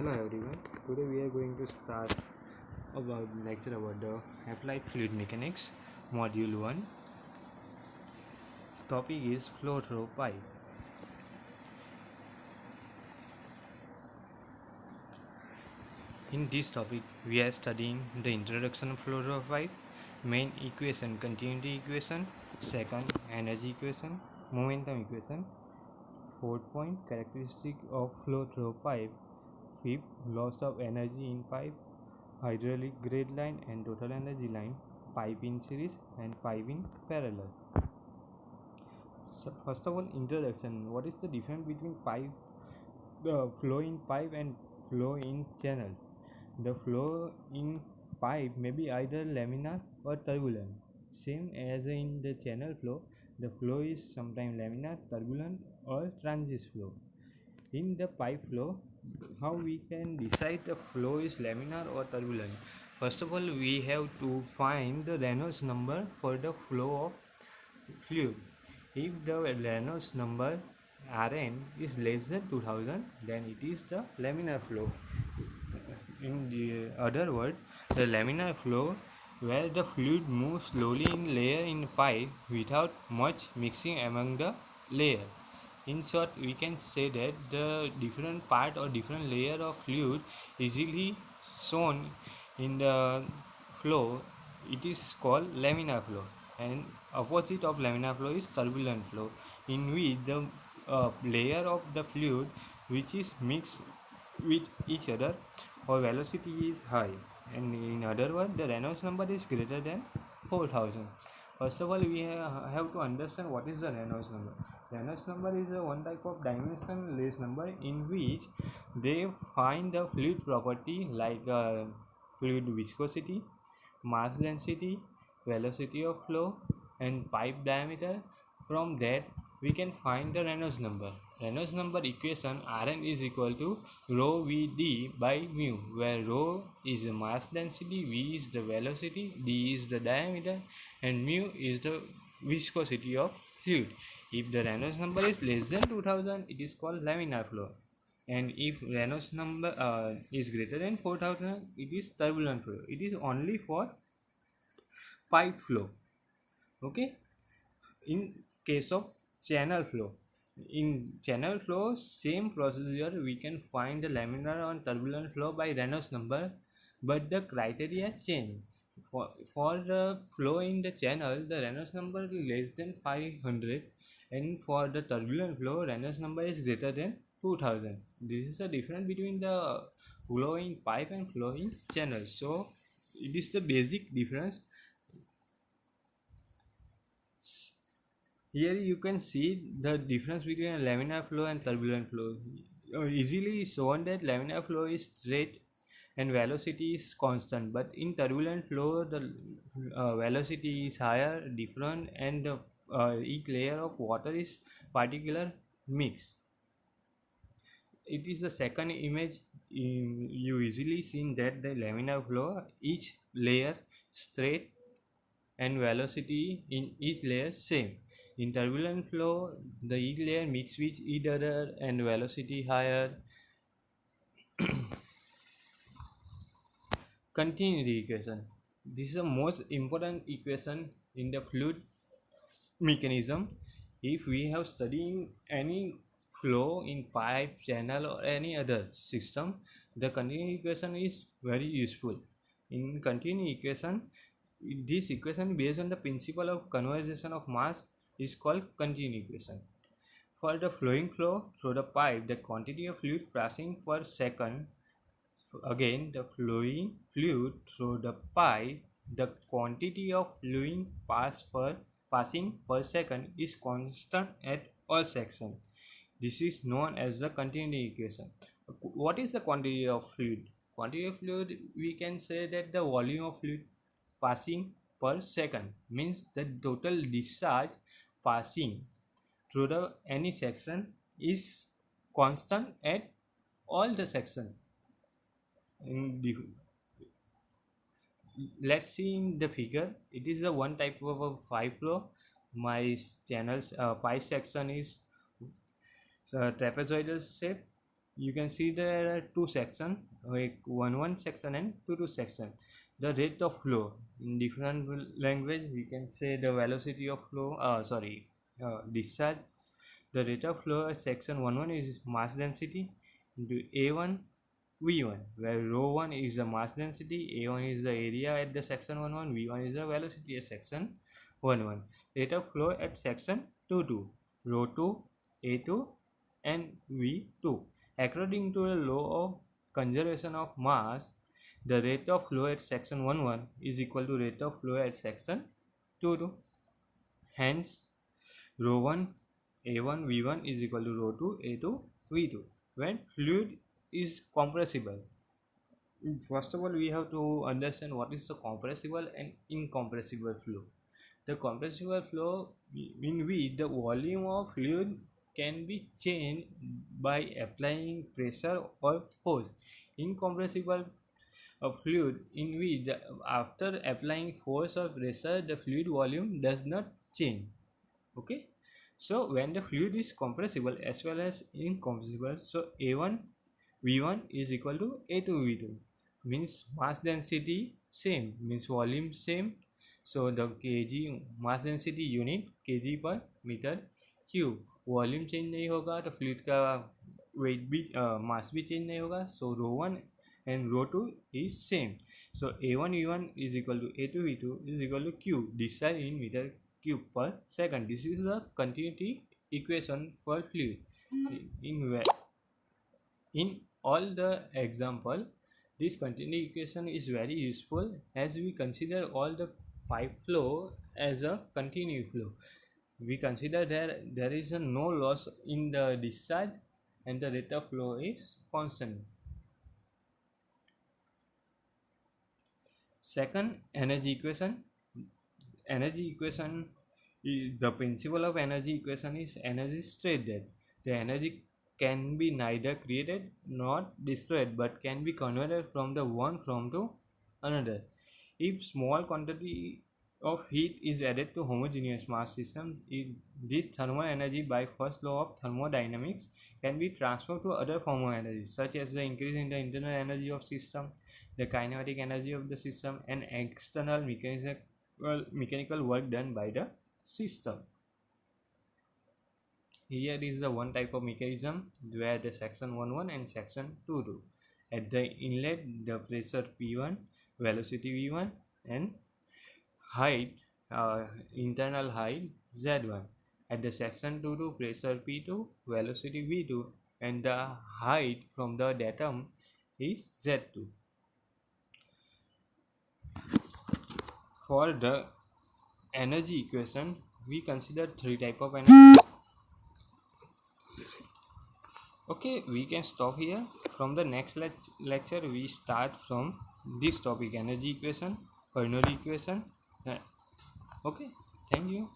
Hello everyone. Today we are going to start about lecture about the applied fluid mechanics, module 1. Topic is flow through pipe. In this topic we are studying the introduction of flow through pipe, main equation continuity equation, second energy equation, momentum equation, fourth point characteristic of flow through pipe, fifth loss of energy in pipe, hydraulic grade line and total energy line, pipe in series and pipe in parallel. So first of all, introduction. What is the difference between flow in pipe and flow in channel? The flow in pipe may be either laminar or turbulent. Same as in the channel flow, the flow is sometimes laminar, turbulent or transient flow. In the pipe flow, how we can decide the flow is laminar or turbulent? First of all, we have to find the Reynolds number for the flow of fluid. If the Reynolds number Rn is less than 2000, then it is the laminar flow. In the other word, the laminar flow where the fluid moves slowly in layer in pipe without much mixing among the layer. In short, we can say that the different part or different layer of fluid easily shown in the flow, it is called laminar flow, and opposite of laminar flow is turbulent flow, in which the layer of the fluid which is mixed with each other or velocity is high, and in other words the Reynolds number is greater than 4000. First of all, we have to understand what is the Reynolds number. Reynolds number is one type of dimensionless number in which they find the fluid property like fluid viscosity, mass density, velocity of flow and pipe diameter. From that we can find the Reynolds number. Reynolds number equation Rn is equal to rho Vd by mu, where rho is the mass density, V is the velocity, D is the diameter and mu is the viscosity of fluid. If the Reynolds number is less than 2000, it is called laminar flow, and if Reynolds number is greater than 4000, it is turbulent flow. It is only for pipe flow. Okay. In case of channel flow, in channel flow, same procedure, we can find the laminar and turbulent flow by Reynolds number, but the criteria change. For the flow in the channel, the Reynolds number is less than 500, and for the turbulent flow, Reynolds number is greater than 2000. This is the difference between the flow in pipe and flow in channel. So it is the basic difference. Here you can see the difference between a laminar flow and turbulent flow. Easily shown that laminar flow is straight and velocity is constant, but in turbulent flow the velocity is higher, different, and the each layer of water is particular mix. It is the second image. You easily seen that the laminar flow, each layer straight and velocity in each layer same. In turbulent flow, the each layer mix with each other and velocity higher. Continuity equation. This is the most important equation in the fluid mechanism. If we have studying any flow in pipe, channel or any other system, the continuity equation is very useful. In continuity equation, this equation based on the principle of conservation of mass is called continuity equation. For the flowing flow through the pipe, the quantity of fluid passing per second, again the flowing fluid through the pipe, the quantity of fluid passing per second is constant at all sections. This is known as the continuity equation. What is the quantity of fluid? Quantity of fluid, we can say that the volume of fluid passing per second means the total discharge passing through the any section is constant at all the section. Let's see in the figure. It is a one type of a pipe flow. My channel's pipe section is trapezoidal shape, you can see there are two sections, like 1 section and 2 section. The rate of flow in different language we can say the velocity of flow, discharge. The rate of flow at section 1 is mass density into A1 V1, where rho 1 is the mass density, A1 is the area at the section 1, V1 is the velocity at section 1. Rate of flow at section 2, rho 2, A2 and V2. According to the law of conservation of mass, the rate of flow at section 1 is equal to rate of flow at section 2. Hence, rho 1 A1 V1 is equal to rho 2 A2 V2. When fluid is compressible, first of all we have to understand what is the compressible and incompressible flow. The compressible flow in which the volume of fluid can be changed by applying pressure or force. Incompressible fluid in which after applying force or pressure the fluid volume does not change. Okay, so when the fluid is compressible as well as incompressible, so A1 V1 is equal to A2 V2, means mass density same, means volume same. So the kg mass density unit kg per metre cube. Volume change नहीं होगा तो fluid का wait भी मास भी change नहीं होगा. सो रो 1 and rho 2 is same. So A1 V1 is equal to A2 V2 is equal to Q discharge in meter cube per second. This is the continuity equation for fluid. In all the example, this continuity equation is very useful as we consider all the pipe flow as a continuous flow. We consider there is no loss in the discharge and the rate of flow is constant. Second, energy equation. Energy equation is the principle of energy equation is energy state that the energy can be neither created nor destroyed but can be converted from the one form to another. If small quantity of heat is added to homogeneous mass system, this thermal energy by first law of thermodynamics can be transferred to other form of energy such as the increase in the internal energy of system, the kinetic energy of the system and external mechanical work done by the system. Here is the one type of mechanism where the section 1 and section 2. At the inlet the pressure P1, velocity V1 and height, internal height Z1. At the section 2 pressure P2, velocity V2 and the height from the datum is Z2. For the energy equation, we consider three types of energy. Okay, we can stop here. From the next lecture, we start from this topic, energy equation, Bernoulli equation. Okay, thank you.